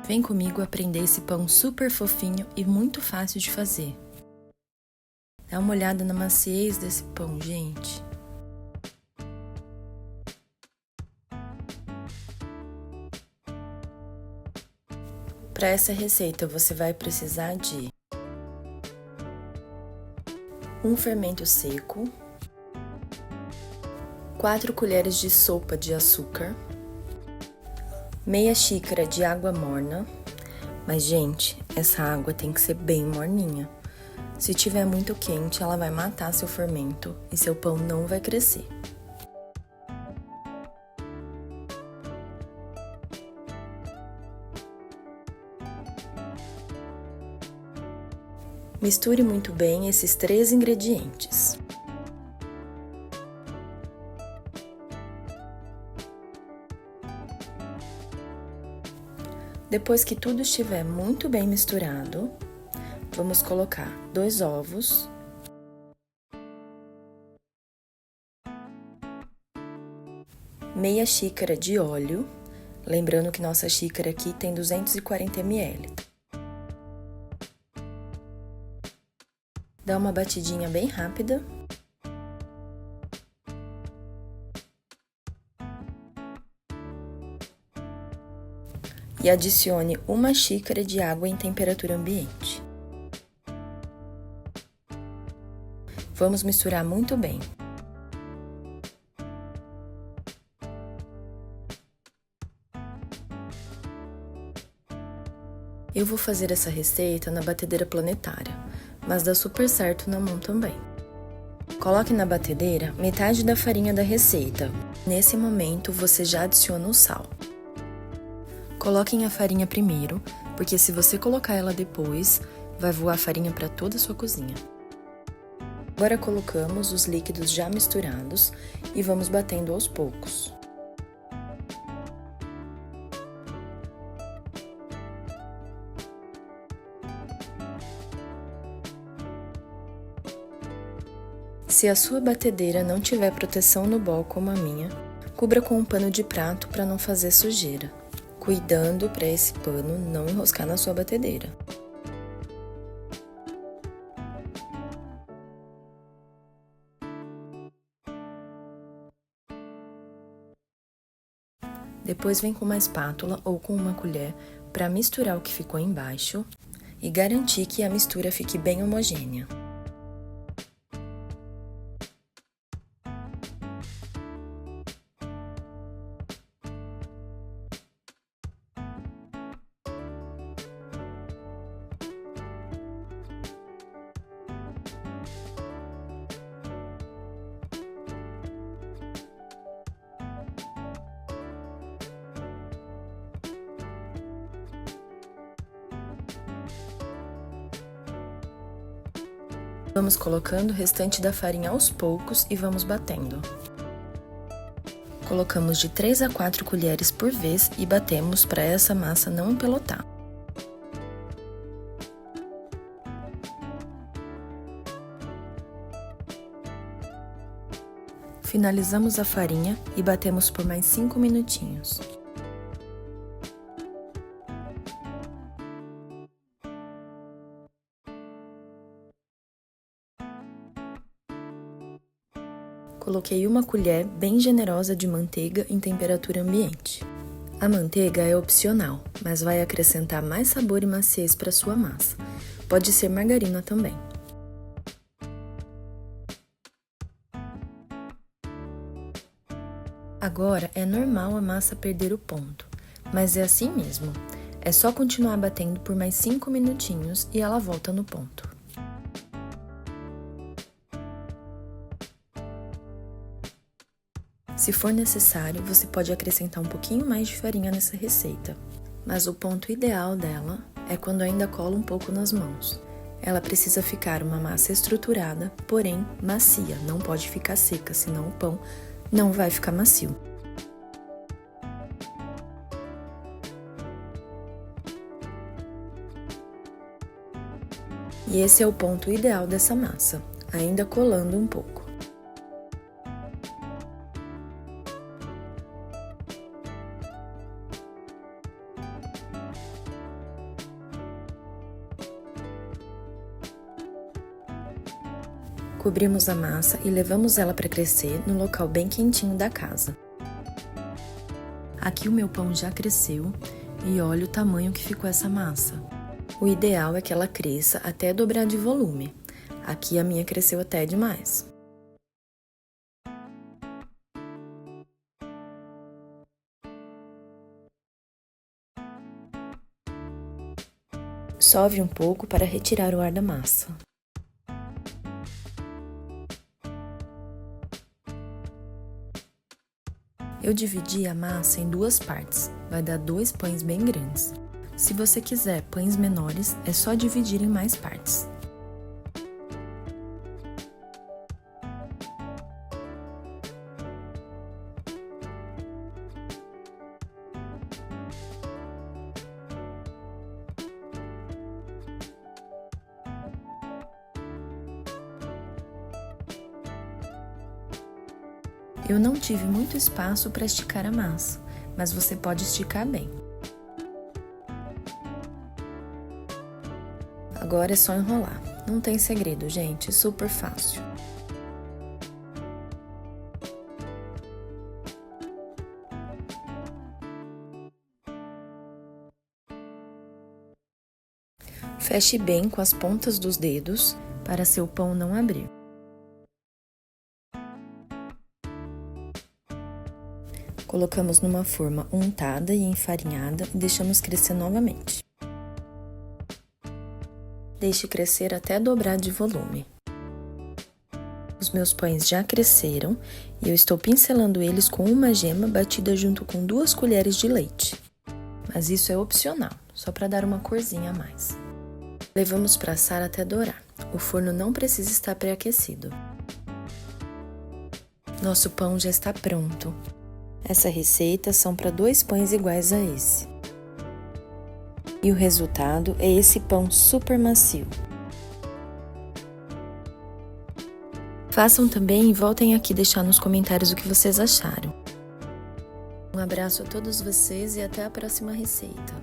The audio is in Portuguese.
Vem comigo aprender esse pão super fofinho e muito fácil de fazer. Dá uma olhada na maciez desse pão, gente. Para essa receita, você vai precisar de um fermento seco, 4 colheres de sopa de açúcar, meia xícara de água morna, mas gente, essa água tem que ser bem morninha. Se tiver muito quente, ela vai matar seu fermento e seu pão não vai crescer. Misture muito bem esses 3 ingredientes. Depois que tudo estiver muito bem misturado, vamos colocar 2 ovos, meia xícara de óleo, lembrando que nossa xícara aqui tem 240 ml. Dá uma batidinha bem rápida. E adicione 1 xícara de água em temperatura ambiente. Vamos misturar muito bem. Eu vou fazer essa receita na batedeira planetária, mas dá super certo na mão também. Coloque na batedeira metade da farinha da receita. Nesse momento, você já adiciona o sal. Coloquem a farinha primeiro, porque se você colocar ela depois, vai voar farinha para toda a sua cozinha. Agora colocamos os líquidos já misturados e vamos batendo aos poucos. Se a sua batedeira não tiver proteção no bol como a minha, cubra com um pano de prato para não fazer sujeira, cuidando para esse pano não enroscar na sua batedeira. Depois vem com uma espátula ou com uma colher para misturar o que ficou embaixo e garantir que a mistura fique bem homogênea. Vamos colocando o restante da farinha aos poucos e vamos batendo. Colocamos de 3 a 4 colheres por vez e batemos para essa massa não empelotar. Finalizamos a farinha e batemos por mais 5 minutinhos. Coloquei 1 colher bem generosa de manteiga em temperatura ambiente. A manteiga é opcional, mas vai acrescentar mais sabor e maciez para sua massa. Pode ser margarina também. Agora é normal a massa perder o ponto, mas é assim mesmo. É só continuar batendo por mais 5 minutinhos e ela volta no ponto. Se for necessário, você pode acrescentar um pouquinho mais de farinha nessa receita, mas o ponto ideal dela é quando ainda cola um pouco nas mãos. Ela precisa ficar uma massa estruturada, porém macia, não pode ficar seca, senão o pão não vai ficar macio. E esse é o ponto ideal dessa massa, ainda colando um pouco. Cobrimos a massa e levamos ela para crescer no local bem quentinho da casa. Aqui o meu pão já cresceu e olha o tamanho que ficou essa massa. O ideal é que ela cresça até dobrar de volume. Aqui a minha cresceu até demais. Sove um pouco para retirar o ar da massa. Eu dividi a massa em 2 partes, vai dar 2 pães bem grandes. Se você quiser pães menores, é só dividir em mais partes. Eu não tive muito espaço para esticar a massa, mas você pode esticar bem. Agora é só enrolar. Não tem segredo, gente, super fácil. Feche bem com as pontas dos dedos para seu pão não abrir. Colocamos numa forma untada e enfarinhada e deixamos crescer novamente. Deixe crescer até dobrar de volume. Os meus pães já cresceram e eu estou pincelando eles com uma gema batida junto com 2 colheres de leite. Mas isso é opcional, só para dar uma corzinha a mais. Levamos para assar até dourar. O forno não precisa estar pré-aquecido. Nosso pão já está pronto. Essa receita são para 2 pães iguais a esse. E o resultado é esse pão super macio. Façam também e voltem aqui deixar nos comentários o que vocês acharam. Um abraço a todos vocês e até a próxima receita.